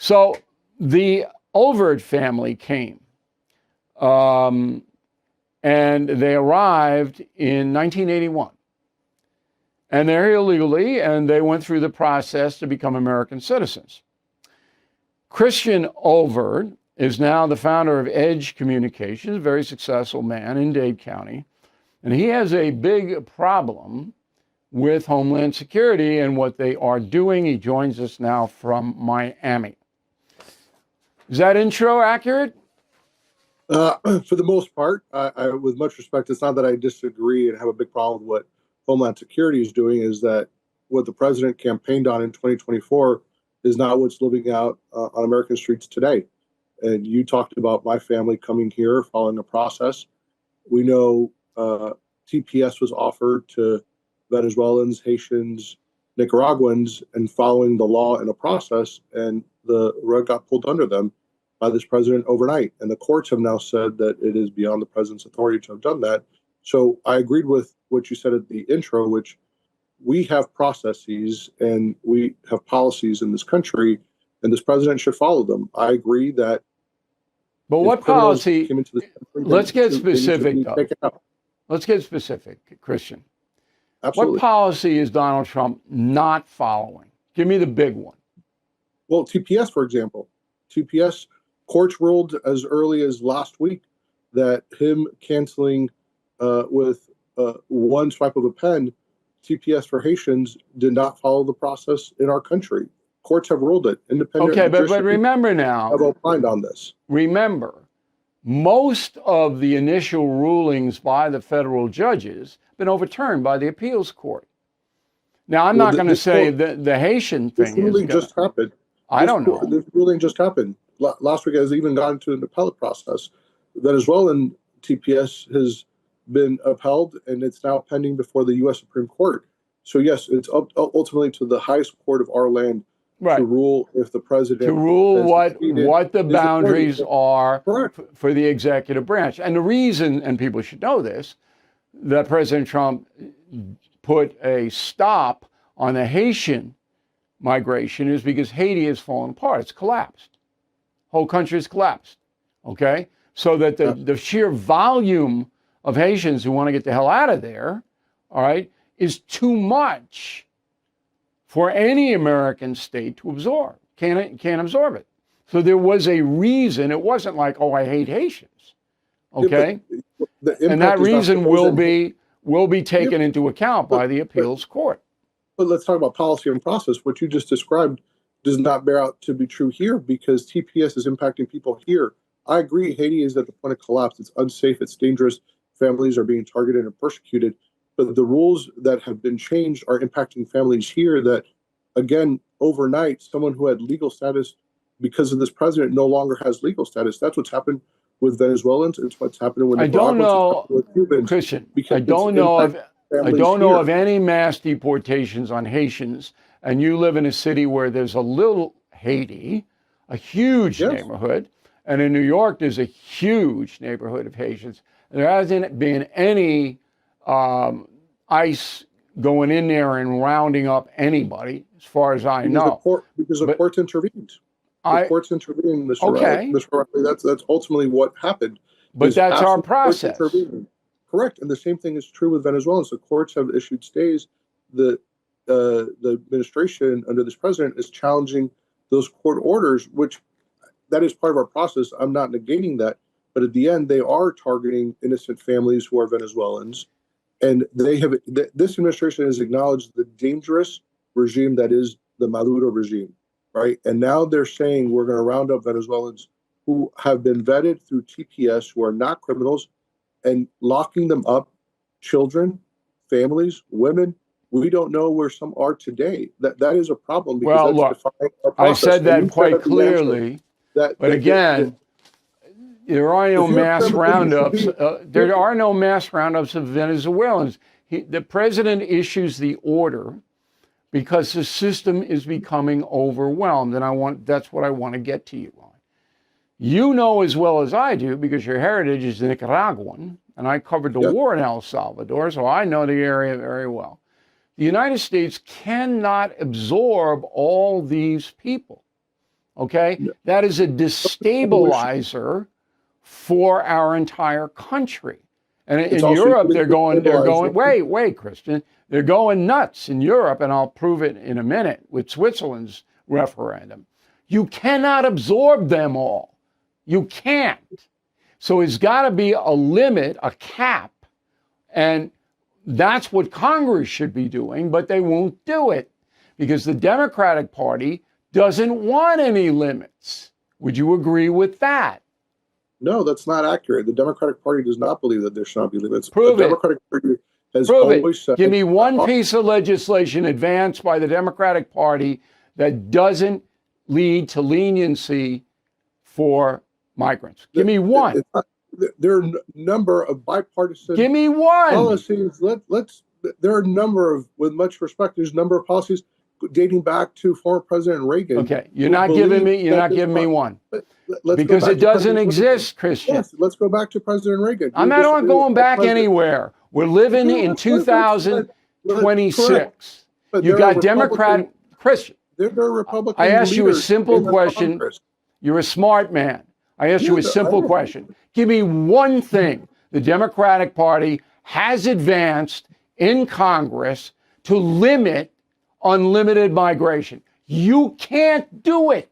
So the Overt family came, and they arrived in 1981. And they're here illegally, and they went through the process to become American citizens. Christian Overt is now the founder of Edge Communications, a very successful man in Dade County. And he has a big problem with Homeland Security and what they are doing. He joins us now from Miami. Is that intro accurate? For the most part, with much respect, it's not that I disagree and have a big problem with what Homeland Security is doing, is that what the president campaigned on in 2024 is not what's living out on American streets today. And you talked about my family coming here following a process. We know TPS was offered to Venezuelans, Haitians, Nicaraguans, and following the law and a process, and the rug got pulled under them by this president overnight. And the courts have now said that it is beyond the president's authority to have done that. So I agreed with what you said at the intro, which we have processes and we have policies in this country, and this president should follow them. I agree that. But what policy? Let's get specific, though. Let's get specific, Christian. Absolutely. What policy is Donald Trump not following? Give me the big one. Well, TPS, for example. TPS, courts ruled as early as last week that him canceling with one swipe of a pen, TPS for Haitians, did not follow the process in our country. Courts have ruled it. Independent. Okay, but remember now. Have opined on this. Remember, most of the initial rulings by the federal judges have been overturned by the appeals court. Now, I'm not going to say that the Haitian thing this ruling just happened. I don't know. This ruling just happened. Last week, it has even gone to an appellate process. Venezuelan TPS has been upheld, and it's now pending before the U.S. Supreme Court. So, yes, it's ultimately to the highest court of our land to rule if the president... To rule what the boundaries are for the executive branch. And the reason, and people should know this, that President Trump put a stop on the Haitian migration is because Haiti has fallen apart. It's collapsed. Whole country has collapsed. Okay? So that the sheer volume of Haitians who want to get the hell out of there, all right, is too much for any American state to absorb. Can't absorb it. So there was a reason. It wasn't like, oh, I hate Haitians. Okay? And that reason will be taken into account by the appeals court. But let's talk about policy and process. What you just described does not bear out to be true here because TPS is impacting people here. I agree, Haiti is at the point of collapse. It's unsafe, it's dangerous. Families are being targeted and persecuted. But the rules that have been changed are impacting families here that, again, overnight, someone who had legal status because of this president no longer has legal status. That's what's happened with Venezuelans. It's what's happening with Cubans. Christian, I don't know of any mass deportations on Haitians, and you live in a city where there's a little Haiti, a huge neighborhood, and in New York there's a huge neighborhood of Haitians. There hasn't been any ICE going in there and rounding up anybody, as far as I know. Because the courts intervened. The courts intervened, Mr. Riley. Mr. Riley, that's ultimately what happened. But that's our process. Correct. And the same thing is true with Venezuelans. The courts have issued stays. The administration under this president is challenging those court orders, which that is part of our process. I'm not negating that. But at the end, they are targeting innocent families who are Venezuelans. And this administration has acknowledged the dangerous regime that is the Maduro regime, right? And now they're saying we're going to round up Venezuelans who have been vetted through TPS, who are not criminals, and locking them up, children, families, women. We don't know where some are today. That is a problem. Because I said that quite clearly. But again, there are no mass roundups. There are no mass roundups of Venezuelans. The president issues the order because the system is becoming overwhelmed, and that's what I want to get to you on. You know as well as I do, because your heritage is Nicaraguan, and I covered the war in El Salvador, so I know the area very well. The United States cannot absorb all these people. Okay? No. That is a destabilizer for our entire country. And in Europe, they're going, wait, Christian, they're going nuts in Europe, and I'll prove it in a minute with Switzerland's referendum. You cannot absorb them all. You can't. So it's got to be a limit, a cap, and that's what Congress should be doing, but they won't do it because the Democratic Party doesn't want any limits. Would you agree with that? No, that's not accurate. The Democratic Party does not believe that there should not be limits. Prove the it. Democratic Party has Prove always it. said, Give me one piece of legislation advanced by the Democratic Party that doesn't lead to leniency for migrants. Give me one. There are a number of bipartisan Give me one policies. There are a number of, with much respect, there's a number of policies dating back to former President Reagan. Okay, you're not giving me one. Because it doesn't exist, Christian. Yes, let's go back to President Reagan. I'm not going back anywhere. We're living in 2026. You got Democrat, Christian. There are Republican I asked you a leaders simple in the question. Congress. You're a smart man. I asked you a simple question. Give me one thing the Democratic Party has advanced in Congress to limit unlimited migration. You can't do it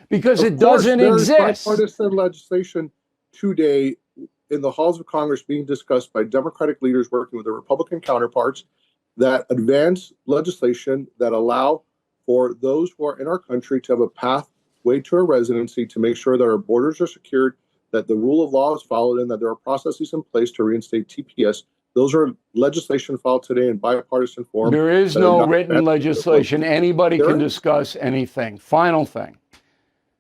because it doesn't exist. There's bipartisan legislation today in the halls of Congress being discussed by Democratic leaders working with their Republican counterparts that advance legislation that allow for those who are in our country to have a pathway to a residency, to make sure that our borders are secured, that the rule of law is followed, and that there are processes in place to reinstate TPS. Those are legislation filed today in bipartisan form. There is no written legislation. Anybody can discuss anything. Final thing.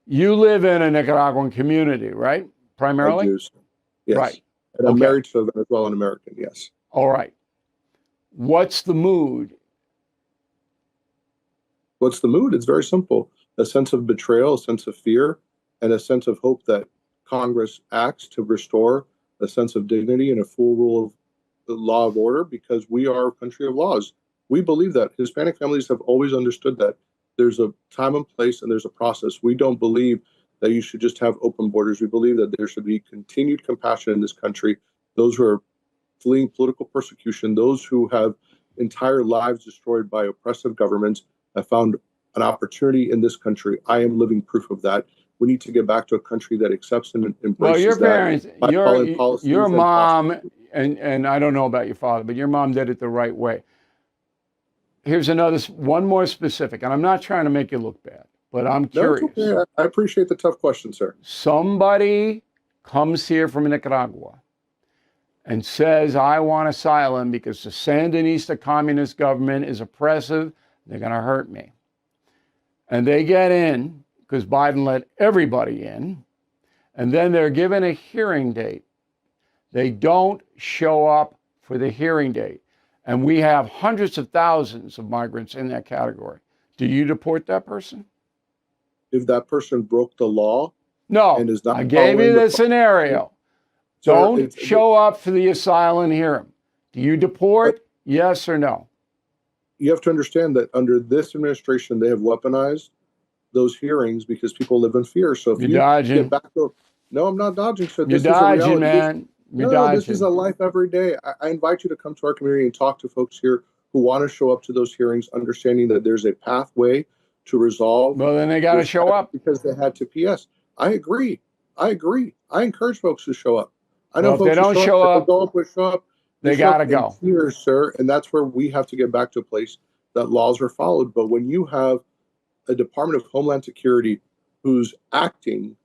You live in a Nicaraguan community, right? Primarily? I do, yes. Right. And I'm married to a Venezuelan American, yes. All right. What's the mood? What's the mood? It's very simple. A sense of betrayal, a sense of fear, and a sense of hope that Congress acts to restore a sense of dignity and a full rule of the law of order, because we are a country of laws. We believe that. Hispanic families have always understood that there's a time and place and there's a process. We don't believe that you should just have open borders. We believe that there should be continued compassion in this country. Those who are fleeing political persecution, those who have entire lives destroyed by oppressive governments, have found an opportunity in this country. I am living proof of that. We need to get back to a country that accepts and embraces well, your parents, that. Your mom, and I don't know about your father, but your mom did it the right way. Here's one more specific, and I'm not trying to make you look bad, but I'm curious. No, okay. I appreciate the tough question, sir. Somebody comes here from Nicaragua and says, I want asylum because the Sandinista communist government is oppressive, they're going to hurt me. And they get in, because Biden let everybody in, and then they're given a hearing date. They don't show up for the hearing date. And we have hundreds of thousands of migrants in that category. Do you deport that person? If that person broke the law? No, and is not I gave you the scenario. So don't show up for the asylum hearing. Do you deport? Yes or no? You have to understand that under this administration, they have weaponized those hearings because people live in fear. So if you're dodging. Get back to, no, I'm not dodging. So you're dodging, man. This is a life every day. I invite you to come to our community and talk to folks here who want to show up to those hearings, understanding that there's a pathway to resolve. Well, then they got to show up. Because they had to PS. I agree. I encourage folks to show up. I know well, folks if they don't show up, they got to go. Here, sir, and that's where we have to get back to a place that laws are followed. But when you have a Department of Homeland Security who's acting,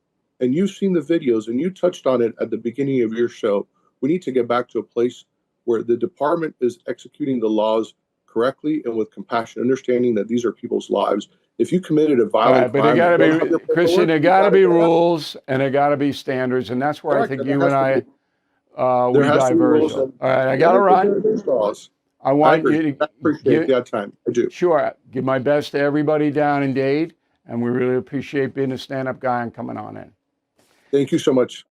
and you've seen the videos and you touched on it at the beginning of your show, we need to get back to a place where the department is executing the laws correctly and with compassion, understanding that these are people's lives. If you committed a violent crime, but there got to be, Christian, there got to be rules and there got to be standards, and that's where I think you and I we diverge. All right, I got to run. I want you to appreciate that time. I do. Sure, give my best to everybody down in Dade, and we really appreciate being a stand-up guy and coming on in. Thank you so much.